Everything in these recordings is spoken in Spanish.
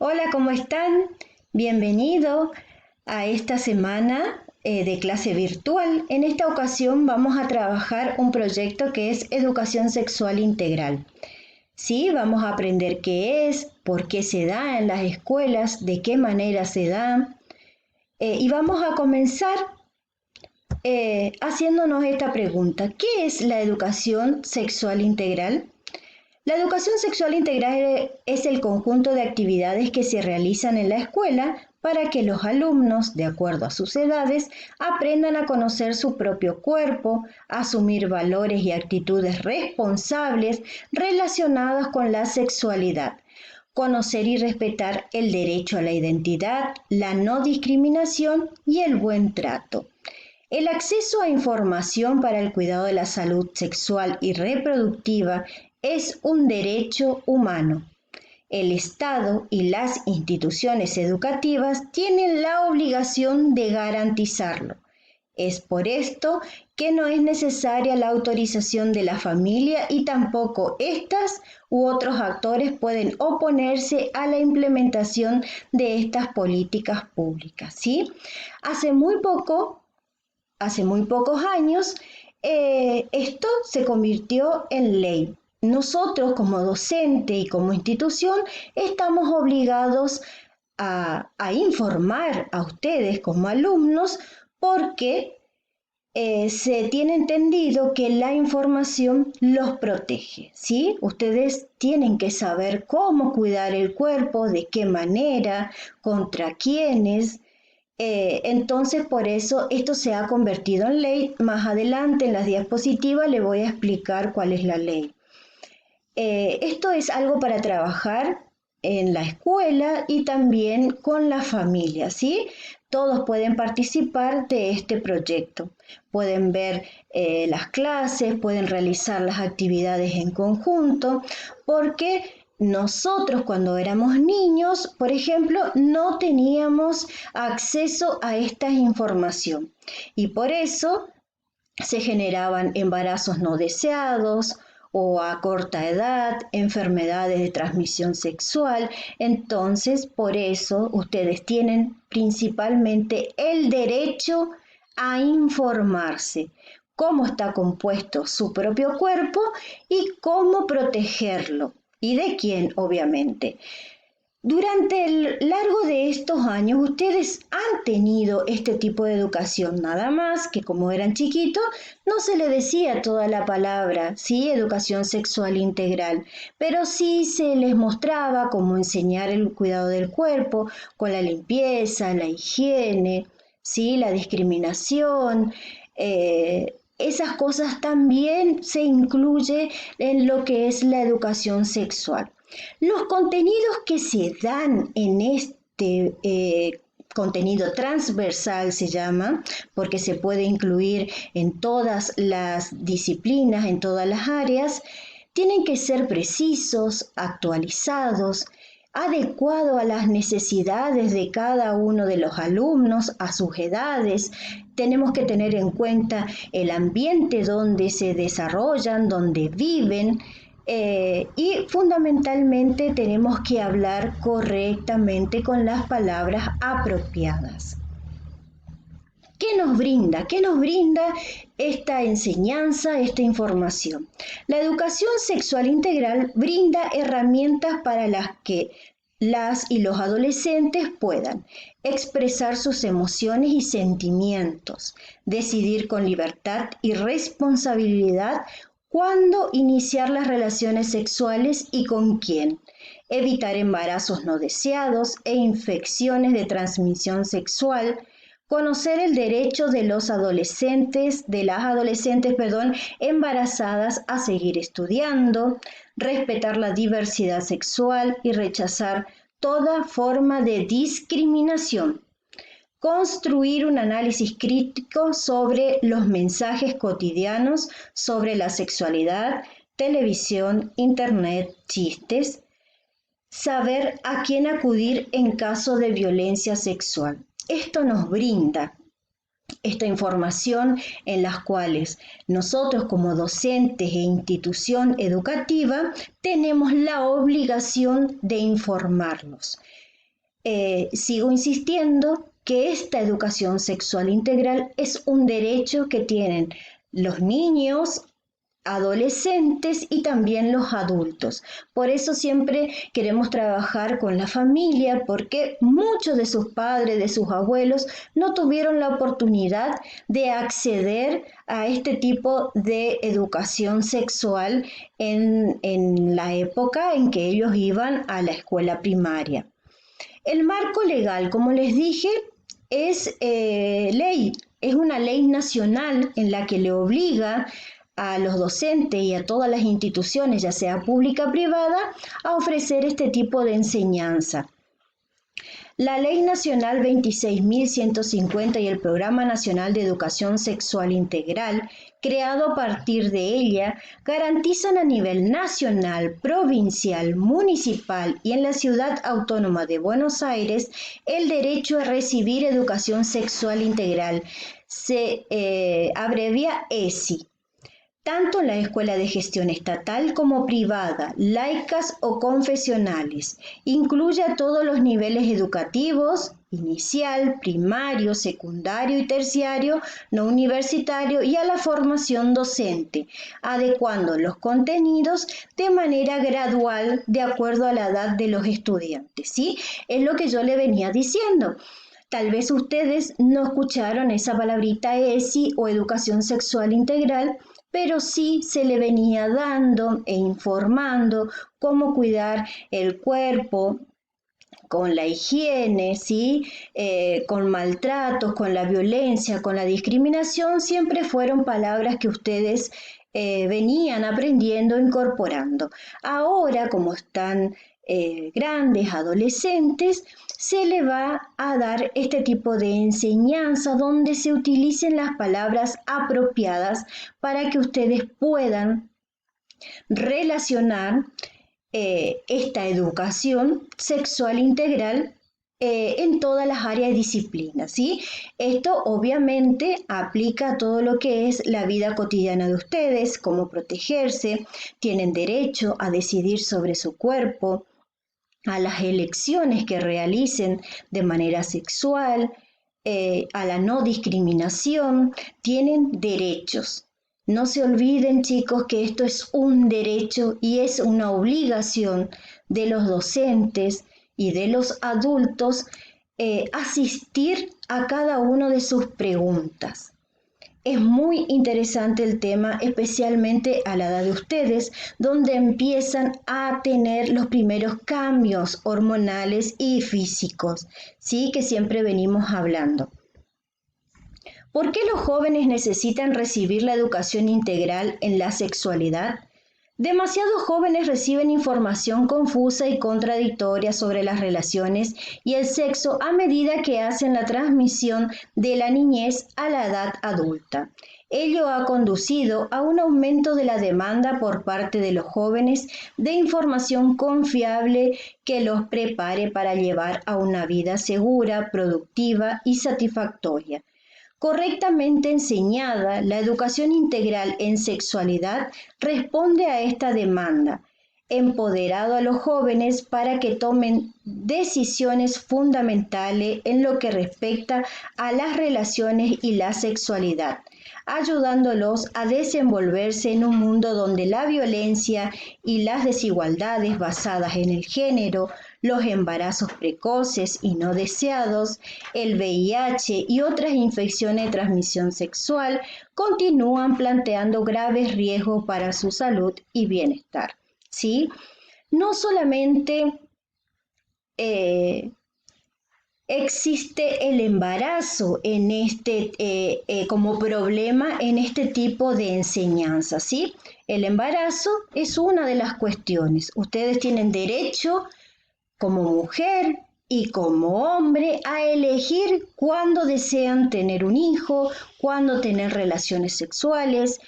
Hola, ¿cómo están? Bienvenido a esta semana de clase virtual. En esta ocasión vamos a trabajar un proyecto que es educación sexual integral. Sí, vamos a aprender qué es, por qué se da en las escuelas, de qué manera se da. Y vamos a comenzar haciéndonos esta pregunta. ¿Qué es la educación sexual integral? La educación sexual integral es el conjunto de actividades que se realizan en la escuela para que los alumnos, de acuerdo a sus edades, aprendan a conocer su propio cuerpo, asumir valores y actitudes responsables relacionadas con la sexualidad, conocer y respetar el derecho a la identidad, la no discriminación y el buen trato. El acceso a información para el cuidado de la salud sexual y reproductiva es un derecho humano. El Estado y las instituciones educativas tienen la obligación de garantizarlo. Es por esto que no es necesaria la autorización de la familia y tampoco estas u otros actores pueden oponerse a la implementación de estas políticas públicas, ¿sí? Hace muy poco Hace muy pocos años, esto se convirtió en ley. Nosotros como docente y como institución estamos obligados a informar a ustedes como alumnos porque se tiene entendido que la información los protege, ¿sí? Ustedes tienen que saber cómo cuidar el cuerpo, de qué manera, contra quiénes. Entonces, por eso esto se ha convertido en ley. Más adelante en las diapositivas le voy a explicar cuál es la ley. Esto es algo para trabajar en la escuela y también con la familia, ¿sí? Todos pueden participar de este proyecto. Pueden ver las clases, pueden realizar las actividades en conjunto, porque nosotros cuando éramos niños, por ejemplo, no teníamos acceso a esta información y por eso se generaban embarazos no deseados o a corta edad, enfermedades de transmisión sexual. Entonces, por eso ustedes tienen principalmente el derecho a informarse cómo está compuesto su propio cuerpo y cómo protegerlo. ¿Y de quién, obviamente? Durante el largo de estos años, ustedes han tenido este tipo de educación, nada más que como eran chiquitos, no se le decía toda la palabra, sí, educación sexual integral, pero sí se les mostraba cómo enseñar el cuidado del cuerpo, con la limpieza, la higiene, sí, la discriminación. Esas cosas también se incluye en lo que es la educación sexual. Los contenidos que se dan en este contenido transversal se llama, porque se puede incluir en todas las disciplinas, en todas las áreas, tienen que ser precisos, actualizados, adecuados a las necesidades de cada uno de los alumnos, a sus edades. Tenemos que tener en cuenta el ambiente donde se desarrollan, donde viven, y fundamentalmente tenemos que hablar correctamente con las palabras apropiadas. ¿Qué nos brinda? ¿Qué nos brinda esta enseñanza, esta información? La educación sexual integral brinda herramientas para las que las y los adolescentes puedan expresar sus emociones y sentimientos, decidir con libertad y responsabilidad cuándo iniciar las relaciones sexuales y con quién, evitar embarazos no deseados e infecciones de transmisión sexual, conocer el derecho de los adolescentes, embarazadas a seguir estudiando, respetar la diversidad sexual y rechazar toda forma de discriminación. Construir un análisis crítico sobre los mensajes cotidianos sobre la sexualidad, televisión, internet, chistes. Saber a quién acudir en caso de violencia sexual. Esto nos brinda esta información en las cuales nosotros como docentes e institución educativa tenemos la obligación de informarlos. sigo insistiendo que esta educación sexual integral es un derecho que tienen los niños, adolescentes y también los adultos. Por eso siempre queremos trabajar con la familia, porque muchos de sus padres, de sus abuelos, no tuvieron la oportunidad de acceder a este tipo de educación sexual en la época en que ellos iban a la escuela primaria. El marco legal, como les dije, es ley, es una ley nacional en la que le obliga a los docentes y a todas las instituciones, ya sea pública o privada, a ofrecer este tipo de enseñanza. La Ley Nacional 26.150 y el Programa Nacional de Educación Sexual Integral, creado a partir de ella, garantizan a nivel nacional, provincial, municipal y en la Ciudad Autónoma de Buenos Aires el derecho a recibir educación sexual integral. Se abrevia ESI, tanto en la escuela de gestión estatal como privada, laicas o confesionales. Incluye a todos los niveles educativos, inicial, primario, secundario y terciario, no universitario, y a la formación docente, adecuando los contenidos de manera gradual de acuerdo a la edad de los estudiantes. ¿Sí? Es lo que yo le venía diciendo. Tal vez ustedes no escucharon esa palabrita ESI o educación sexual integral, pero sí se le venía dando e informando cómo cuidar el cuerpo con la higiene, ¿sí? Con maltratos, con la violencia, con la discriminación, siempre fueron palabras que ustedes venían aprendiendo, incorporando. Ahora, como están grandes, adolescentes, se le va a dar este tipo de enseñanza donde se utilicen las palabras apropiadas para que ustedes puedan relacionar esta educación sexual integral en todas las áreas y disciplinas, ¿sí? Esto obviamente aplica a todo lo que es la vida cotidiana de ustedes, cómo protegerse, tienen derecho a decidir sobre su cuerpo, a las elecciones que realicen de manera sexual, a la no discriminación, tienen derechos. No se olviden, chicos, que esto es un derecho y es una obligación de los docentes y de los adultos asistir a cada una de sus preguntas. Es muy interesante el tema, especialmente a la edad de ustedes, donde empiezan a tener los primeros cambios hormonales y físicos, ¿sí? Que siempre venimos hablando. ¿Por qué los jóvenes necesitan recibir la educación integral en la sexualidad? Demasiados jóvenes reciben información confusa y contradictoria sobre las relaciones y el sexo a medida que hacen la transmisión de la niñez a la edad adulta. Ello ha conducido a un aumento de la demanda por parte de los jóvenes de información confiable que los prepare para llevar a una vida segura, productiva y satisfactoria. Correctamente enseñada, la educación integral en sexualidad responde a esta demanda, empoderando a los jóvenes para que tomen decisiones fundamentales en lo que respecta a las relaciones y la sexualidad, ayudándolos a desenvolverse en un mundo donde la violencia y las desigualdades basadas en el género, los embarazos precoces y no deseados, el VIH y otras infecciones de transmisión sexual continúan planteando graves riesgos para su salud y bienestar. ¿Sí? No solamente existe el embarazo en como problema en este tipo de enseñanza, ¿sí? El embarazo es una de las cuestiones. Ustedes tienen derecho como mujer y como hombre a elegir cuándo desean tener un hijo, cuándo tener relaciones sexuales.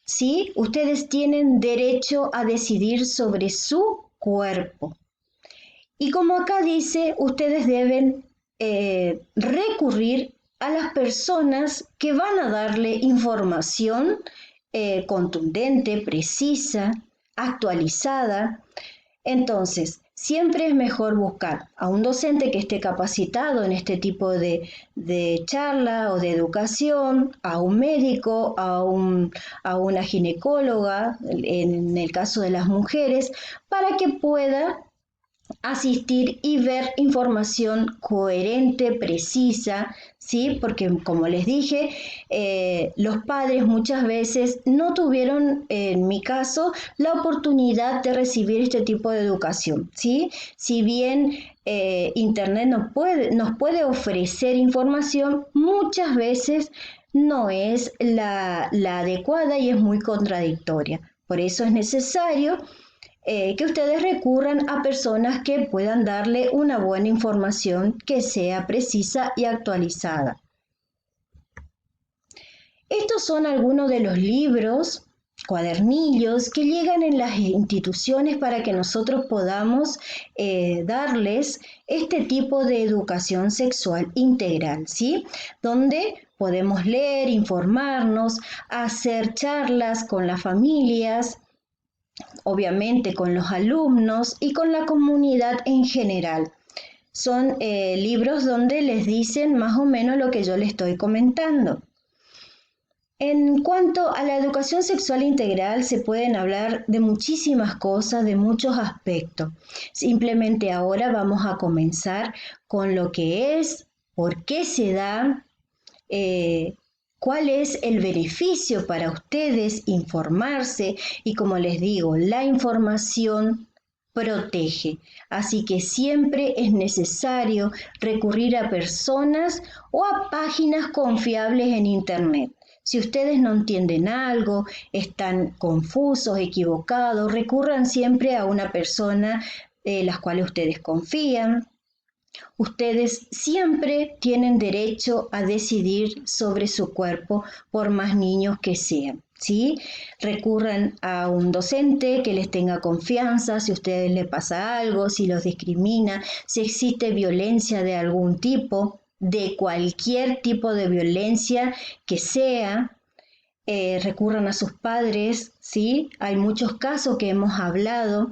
¿Sí? Ustedes tienen derecho a decidir sobre su cuerpo. Y como acá dice, ustedes deben recurrir a las personas que van a darle información contundente, precisa, actualizada. Entonces, siempre es mejor buscar a un docente que esté capacitado en este tipo de charla o de educación, a un médico, a una ginecóloga, en el caso de las mujeres, para que pueda asistir y ver información coherente, precisa, ¿sí? Porque como les dije, los padres muchas veces no tuvieron, en mi caso, la oportunidad de recibir este tipo de educación, ¿sí? Si bien Internet nos puede ofrecer información, muchas veces no es la adecuada y es muy contradictoria. Por eso es necesario que ustedes recurran a personas que puedan darle una buena información que sea precisa y actualizada. Estos son algunos de los libros, cuadernillos que llegan en las instituciones para que nosotros podamos darles este tipo de educación sexual integral, ¿sí? Donde podemos leer, informarnos, hacer charlas con las familias, obviamente con los alumnos y con la comunidad en general. Son libros donde les dicen más o menos lo que yo les estoy comentando. En cuanto a la educación sexual integral, se pueden hablar de muchísimas cosas, de muchos aspectos. Simplemente ahora vamos a comenzar con lo que es, por qué se da, cuál es el beneficio para ustedes, informarse y como les digo, la información protege. Así que siempre es necesario recurrir a personas o a páginas confiables en Internet. Si ustedes no entienden algo, están confusos, equivocados, recurran siempre a una persona en la cual ustedes confían. Ustedes siempre tienen derecho a decidir sobre su cuerpo, por más niños que sean, ¿sí? Recurran a un docente que les tenga confianza si a ustedes les pasa algo, si los discrimina, si existe violencia de algún tipo, de cualquier tipo de violencia que sea. Recurran a sus padres, ¿sí? Hay muchos casos que hemos hablado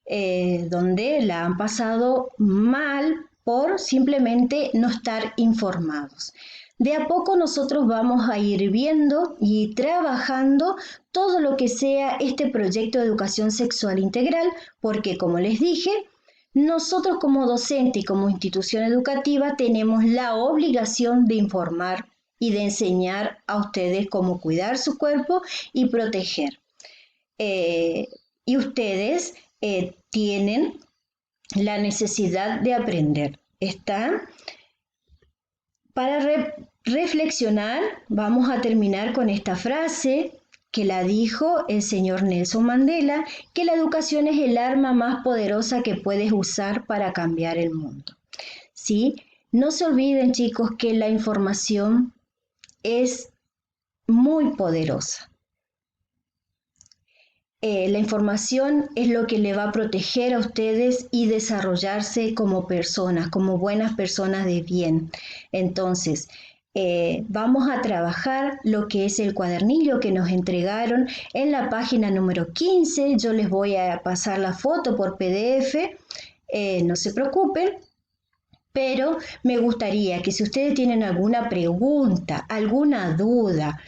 donde la han pasado mal por simplemente no estar informados. De a poco nosotros vamos a ir viendo y trabajando todo lo que sea este proyecto de educación sexual integral, porque como les dije, nosotros como docente y como institución educativa tenemos la obligación de informar y de enseñar a ustedes cómo cuidar su cuerpo y proteger. Y ustedes tienen la necesidad de aprender. ¿Está? Para reflexionar, vamos a terminar con esta frase que la dijo el señor Nelson Mandela, que la educación es el arma más poderosa que puedes usar para cambiar el mundo. ¿Sí? No se olviden, chicos, que la información es muy poderosa. La información es lo que le va a proteger a ustedes y desarrollarse como personas, como buenas personas de bien. Entonces, vamos a trabajar lo que es el cuadernillo que nos entregaron en la página número 15. Yo les voy a pasar la foto por PDF, no se preocupen. Pero me gustaría que si ustedes tienen alguna pregunta, alguna duda,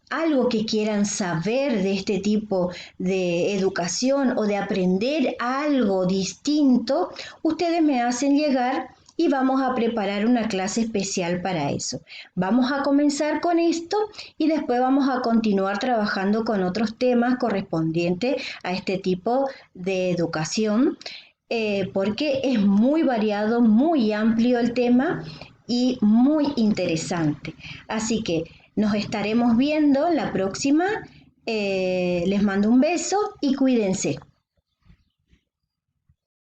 algo que quieran saber de este tipo de educación o de aprender algo distinto, ustedes me hacen llegar y vamos a preparar una clase especial para eso. Vamos a comenzar con esto y después vamos a continuar trabajando con otros temas correspondientes a este tipo de educación, porque es muy variado, muy amplio el tema y muy interesante. Así que nos estaremos viendo la próxima. Les mando un beso y cuídense.